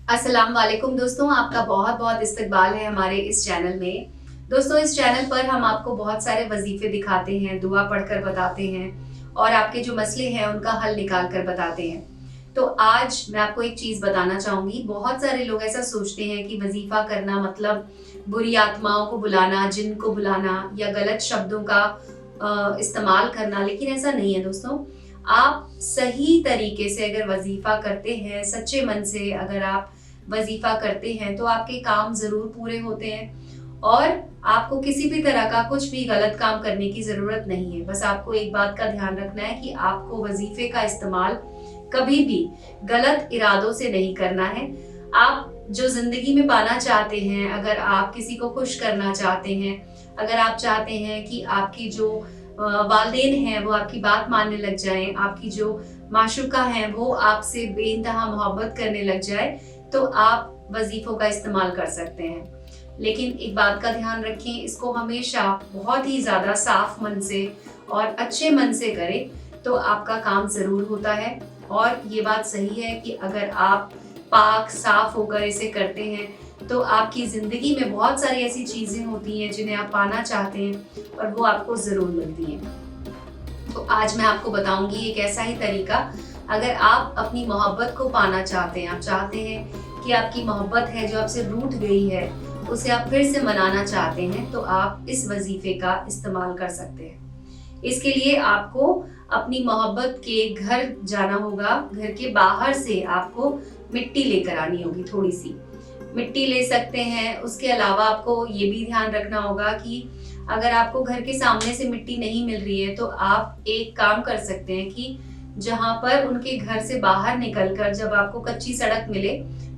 अस्सलाम वालेकुम दोस्तों, आपका बहुत बहुत इस्तकबाल है हमारे इस चैनल में। दोस्तों, इस चैनल पर हम आपको बहुत सारे वजीफे दिखाते हैं, दुआ पढ़कर बताते हैं और आपके जो मसले हैं उनका हल निकाल कर बताते हैं। तो आज मैं आपको एक चीज़ बताना चाहूँगी। बहुत सारे लोग ऐसा सोचते हैं कि वजीफा करना मतलब बुरी आत्माओं को बुलाना, जिन को बुलाना या गलत शब्दों का इस्तेमाल करना, लेकिन ऐसा नहीं है दोस्तों। आप सही तरीके से अगर वजीफा करते हैं, सच्चे मन से अगर आप वजीफा करते हैं तो आपके काम जरूर पूरे होते हैं और आपको किसी भी तरह का कुछ भी गलत काम करने की जरूरत नहीं है। बस आपको एक बात का ध्यान रखना है कि आपको वजीफे का इस्तेमाल कभी भी गलत इरादों से नहीं करना है। आप जो जिंदगी में पाना चाहते हैं, अगर आप किसी को खुश करना चाहते हैं, अगर आप चाहते हैं कि आपकी जो वालदेन हैं वो आपकी बात मानने लग जाएं, आपकी जो माशूका हैं वो आपसे बेइंतहा मोहब्बत करने लग जाए, तो आप वजीफों का इस्तेमाल कर सकते हैं। लेकिन एक बात का ध्यान रखें, इसको हमेशा बहुत ही ज़्यादा साफ मन से और अच्छे मन से करें तो आपका काम ज़रूर होता है। और ये बात सही है कि अगर आप पाक साफ होकर इसे करते हैं तो आपकी ज़िंदगी में बहुत सारी ऐसी चीज़ें होती हैं जिन्हें आप पाना चाहते हैं और वो आपको ज़रूर मिलती हैं। तो आज मैं आपको बताऊंगी एक ऐसा ही तरीका, अगर आप अपनी मोहब्बत को पाना चाहते हैं, आप चाहते हैं कि आपकी मोहब्बत है जो आपसे रूठ गई है उसे आप फिर से मनाना चाहते हैं, तो आप इस वजीफे का इस्तेमाल कर सकते हैं। इसके लिए आपको अपनी मोहब्बत के घर जाना होगा। घर के बाहर से आपको मिट्टी लेकर आनी होगी, थोड़ी सी मिट्टी ले सकते हैं। उसके अलावा आपको ये भी ध्यान रखना होगा कि अगर आपको घर के सामने से मिट्टी नहीं मिल रही है तो आप एक काम कर सकते हैं कि जहां पर उनके घर से बाहर निकलकर जब आपको कच्ची सड़क मिले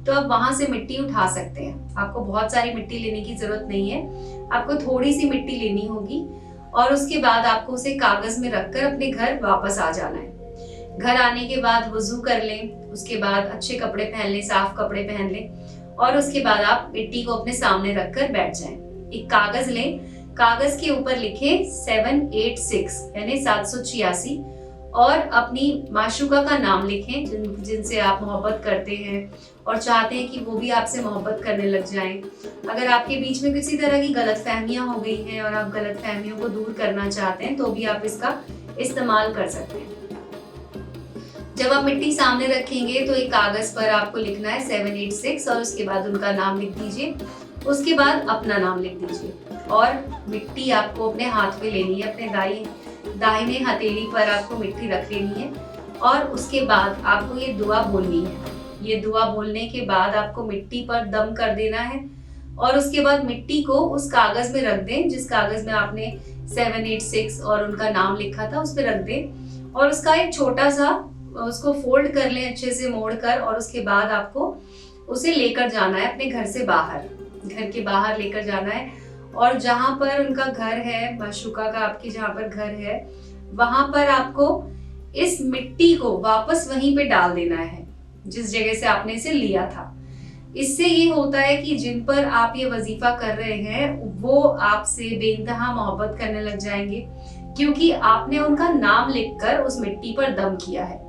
तो आप वहां से मिट्टी उठा सकते हैं। आपको बहुत सारी मिट्टी लेने की जरूरत नहीं है, आपको थोड़ी सी मिट्टी लेनी होगी और उसके बाद आपको उसे कागज में रखकर अपने घर वापस आ जाना है। घर आने के बाद वुजू कर लें, उसके बाद अच्छे कपड़े पहन लें, साफ कपड़े पहन लें और उसके बाद आप मिट्टी को अपने सामने रखकर बैठ जाएं। एक कागज लें, कागज के ऊपर लिखें 786 यानी 786 और अपनी माशूका का नाम लिखें जिनसे आप मोहब्बत करते हैं और चाहते हैं कि वो भी आपसे मोहब्बत करने लग जाएं। अगर आपके बीच में किसी तरह की गलतफहमियां हो गई हैं और आप गलतफहमियों को दूर करना चाहते हैं तो भी आप इसका इस्तेमाल कर सकते हैं। जब आप मिट्टी सामने रखेंगे तो एक कागज पर आपको लिखना है 786 और उसके बाद उनका नाम लिख दीजिए, उसके बाद अपना नाम लिख दीजिए और मिट्टी आपको अपने हाथ में लेनी है, अपने दाहिने हथेली पर आपको मिट्टी रख लेनी है और उसके बाद आपको ये दुआ बोलनी है। ये दुआ बोलने के बाद आपको मिट्टी पर दम कर देना है और उसके बाद मिट्टी को उस कागज में रख दें जिस कागज में आपने 786 और उनका नाम लिखा था, उस पर रख दें और उसका एक छोटा सा उसको फोल्ड कर लें अच्छे से मोड़ कर और उसके बाद आपको उसे लेकर जाना है अपने घर से बाहर, घर के बाहर लेकर जाना है और जहां पर उनका घर है, माशूका का आपके जहां पर घर है, वहां पर आपको इस मिट्टी को वापस वहीं पे डाल देना है जिस जगह से आपने इसे लिया था। इससे ये होता है कि जिन पर आप ये वजीफा कर रहे हैं वो आपसे बेइंतहा मोहब्बत करने लग जाएंगे क्योंकि आपने उनका नाम लिखकर उस मिट्टी पर दम किया है।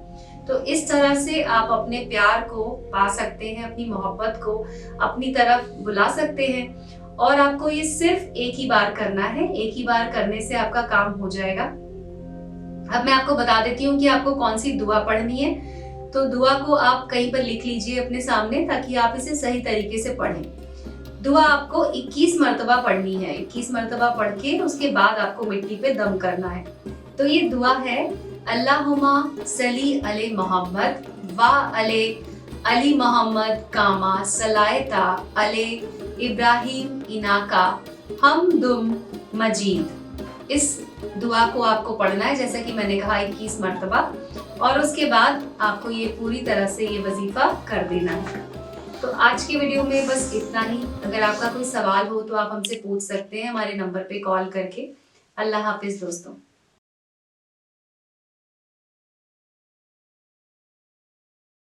तो इस तरह से आप अपने प्यार को पा सकते हैं, अपनी मोहब्बत को अपनी तरफ बुला सकते हैं और आपको ये सिर्फ एक ही बार करना है। एक ही बार करने से आपका काम हो जाएगा। अब मैं आपको बता देती हूँ कि आपको कौन सी दुआ पढ़नी है। तो दुआ को आप कहीं पर लिख लीजिए अपने सामने ताकि आप इसे सही तरीके से पढ़ें। दुआ आपको 21 मरतबा पढ़नी है। 21 मरतबा पढ़ के उसके बाद आपको मिट्टी पे दम करना है। तो ये दुआ है, अल्लाहुम्मा सल्ली अले मोहम्मद व अले अली मोहम्मद कामा सलायता अले इब्राहिम इनाका हमदुम मजीद। इस दुआ को आपको पढ़ना है जैसा कि मैंने कहा 21 मरतबा और उसके बाद आपको ये पूरी तरह से ये वजीफा कर देना है। तो आज की वीडियो में बस इतना ही। अगर आपका कोई सवाल हो तो आप हमसे पूछ सकते हैं हमारे नंबर पे कॉल करके। अल्लाह हाफिज दोस्तों।